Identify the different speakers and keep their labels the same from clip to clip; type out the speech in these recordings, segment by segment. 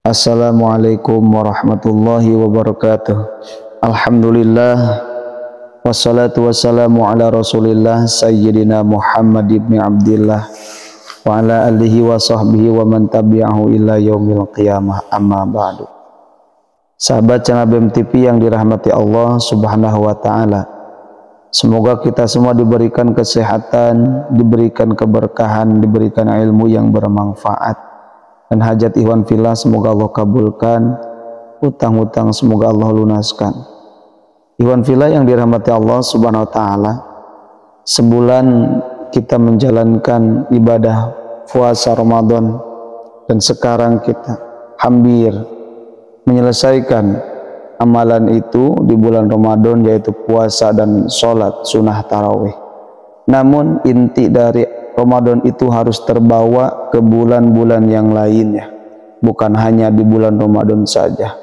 Speaker 1: Assalamualaikum warahmatullahi wabarakatuh. Alhamdulillah, wassalatu wassalamu ala rasulillah Sayyidina Muhammad ibn Abdillah wa ala alihi wa sahbihi wa man tabi'ahu ila yaumil qiyamah, amma ba'du. Sahabat channel BEM TV yang dirahmati Allah subhanahu wa ta'ala, semoga kita semua diberikan kesehatan, diberikan keberkahan, diberikan ilmu yang bermanfaat, dan hajat ikhwan fillah semoga Allah kabulkan, utang-utang semoga Allah lunaskan. Ikhwan fillah yang dirahmati Allah subhanahu wa ta'ala, sebulan kita menjalankan ibadah puasa Ramadan, dan sekarang kita hampir menyelesaikan amalan itu di bulan Ramadan, yaitu puasa dan sholat sunnah tarawih. Namun inti dari Ramadan itu harus terbawa ke bulan-bulan yang lainnya, bukan hanya di bulan Ramadan saja.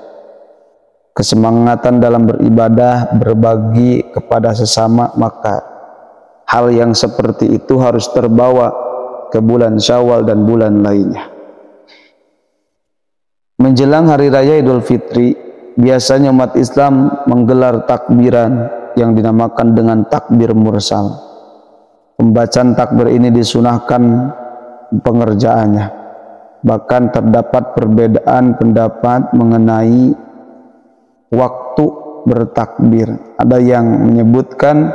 Speaker 1: Kesemangatan dalam beribadah, berbagi kepada sesama, maka hal yang seperti itu harus terbawa ke bulan Syawal dan bulan lainnya. Menjelang Hari Raya Idul Fitri, biasanya umat Islam menggelar takbiran yang dinamakan dengan takbir mursal. Pembacaan takbir ini disunahkan pengerjaannya. Bahkan terdapat perbedaan pendapat mengenai waktu bertakbir. Ada yang menyebutkan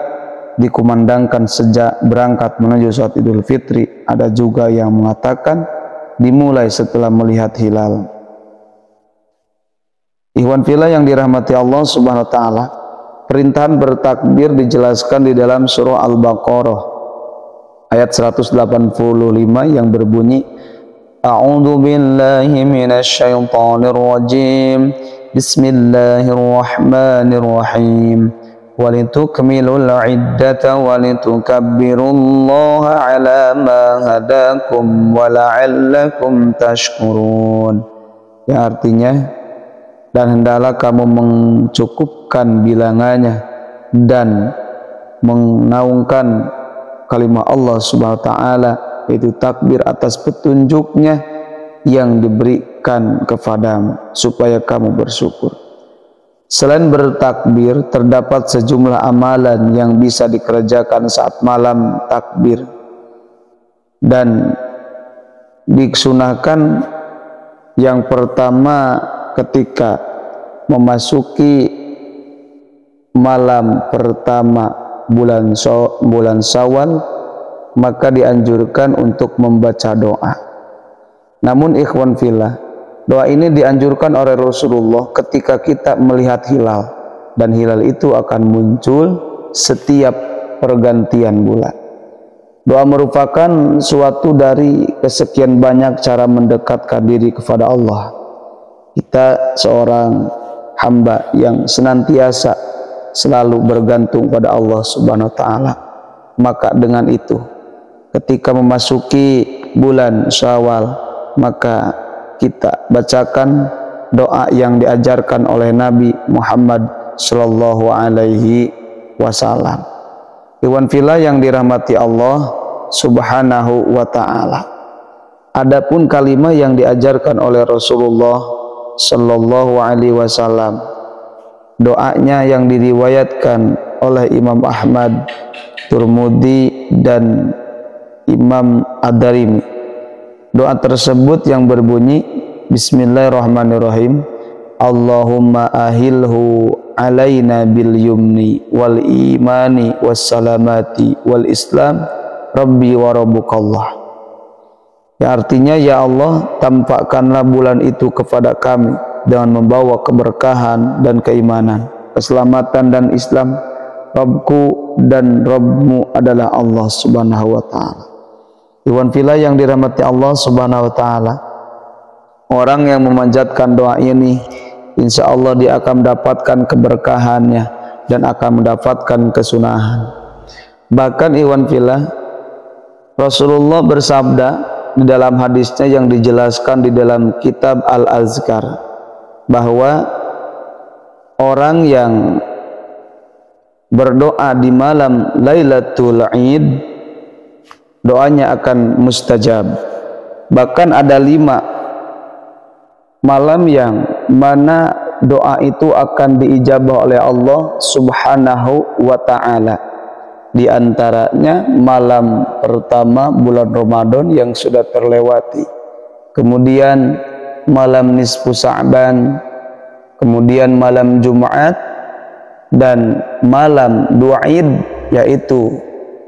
Speaker 1: dikumandangkan sejak berangkat menuju sholat Idul Fitri. Ada juga yang mengatakan dimulai setelah melihat hilal. Ikhwan fillah yang dirahmati Allah subhanahu wa ta'ala, perintahan bertakbir dijelaskan di dalam surah Al-Baqarah ayat 185 yang berbunyi, A'udzu billahi minasy syaithanir rajim. Bismillahirrahmanirrahim. Walitukmilul iddata walitukabbirullaha 'ala ma hadakum wa la'allakum tashkurun. Yang artinya, dan hendaklah kamu mencukupkan bilangannya dan menaungkan kalimat Allah subhanahu wa ta'ala, yaitu takbir atas petunjuknya yang diberikan kepadamu, supaya kamu bersyukur. Selain bertakbir, terdapat sejumlah amalan yang bisa dikerjakan saat malam takbir, dan disunahkan yang pertama ketika memasuki malam pertama bulan Syawal, maka dianjurkan untuk membaca doa. Namun ikhwan fillah, doa ini dianjurkan oleh Rasulullah ketika kita melihat hilal, dan hilal itu akan muncul setiap pergantian bulan. Doa merupakan suatu dari kesekian banyak cara mendekatkan diri kepada Allah. Kita seorang hamba yang senantiasa selalu bergantung pada Allah subhanahu wa ta'ala. Maka dengan itu, ketika memasuki bulan Syawal, maka kita bacakan doa yang diajarkan oleh Nabi Muhammad sallallahu alaihi wasallam. Ikhwan fillah yang dirahmati Allah subhanahu wa ta'ala, adapun kalimat yang diajarkan oleh Rasulullah sallallahu alaihi wasallam, doanya yang diriwayatkan oleh Imam Ahmad, Tirmidzi dan Imam Ad-Darimi. Doa tersebut yang berbunyi, Bismillahirrahmanirrahim. Allahumma ahilhu alaina bil yumni wal imani was salamati wal islam rabbi wa rabbukallah. Yang artinya, ya Allah, tampakkanlah bulan itu kepada kami dengan membawa keberkahan dan keimanan, keselamatan dan Islam. Rabbku dan Rabbmu adalah Allah subhanahu wa ta'ala. Ikhwan fillah yang dirahmati Allah subhanahu wa ta'ala, orang yang memanjatkan doa ini, insya Allah dia akan mendapatkan keberkahannya dan akan mendapatkan kesunahan. Bahkan ikhwan fillah, Rasulullah bersabda di dalam hadisnya yang dijelaskan di dalam kitab Al-Azkar, bahwa orang yang berdoa di malam Lailatul Id, doanya akan mustajab. Bahkan ada 5 malam yang mana doa itu akan diijabah oleh Allah Subhanahu wa ta'ala. Di antaranya malam pertama bulan Ramadan yang sudah terlewati, kemudian malam nisfu Sa'ban, kemudian malam Jumat, dan malam dua Id, yaitu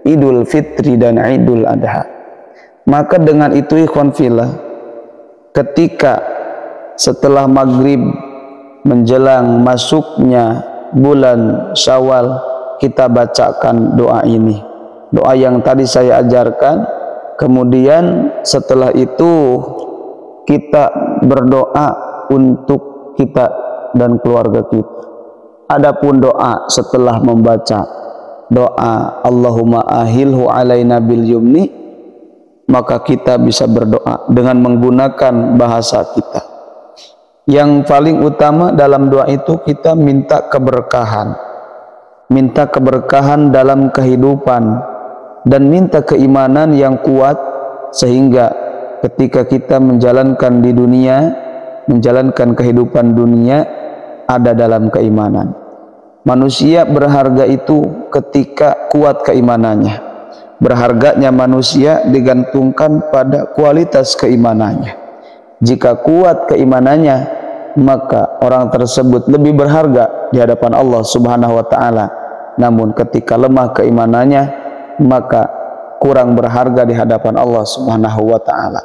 Speaker 1: Idul Fitri dan Idul Adha. Maka dengan itu ikhwan fillah, ketika setelah maghrib menjelang masuknya bulan Syawal, kita bacakan doa ini, doa yang tadi saya ajarkan. Kemudian setelah itu kita berdoa untuk kita dan keluarga kita. Adapun doa setelah membaca doa Allahumma ahilhu alaina bil yumni, maka kita bisa berdoa dengan menggunakan bahasa kita. Yang paling utama dalam doa itu kita minta keberkahan, minta keberkahan dalam kehidupan, dan minta keimanan yang kuat, sehingga ketika kita menjalankan di dunia, menjalankan kehidupan dunia, ada dalam keimanan. Manusia berharga itu ketika kuat keimanannya. Berharganya manusia digantungkan pada kualitas keimanannya. Jika kuat keimanannya, maka orang tersebut lebih berharga di hadapan Allah Subhanahu wa ta'ala. Namun ketika lemah keimanannya, maka kurang berharga di hadapan Allah Subhanahu wa ta'ala.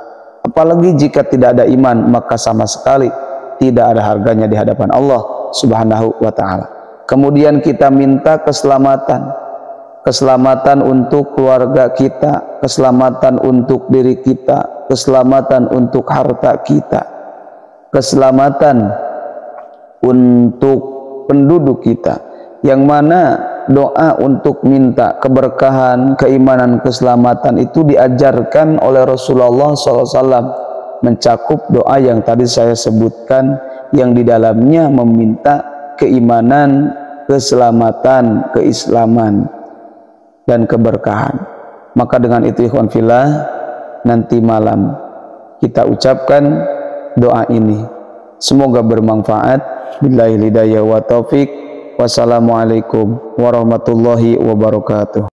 Speaker 1: Apalagi jika tidak ada iman, maka sama sekali tidak ada harganya di hadapan Allah Subhanahu wa ta'ala. Kemudian kita minta keselamatan, keselamatan untuk keluarga kita, keselamatan untuk diri kita, keselamatan untuk harta kita, keselamatan untuk penduduk kita, yang mana doa untuk minta keberkahan, keimanan, keselamatan itu diajarkan oleh Rasulullah SAW, mencakup doa yang tadi saya sebutkan, yang di dalamnya meminta keimanan, keselamatan, keislaman, dan keberkahan. Maka dengan itu ikhwan fillah, nanti malam kita ucapkan doa ini. Semoga bermanfaat. Billahi hidayah wa taufik. Wassalamualaikum warahmatullahi wabarakatuh.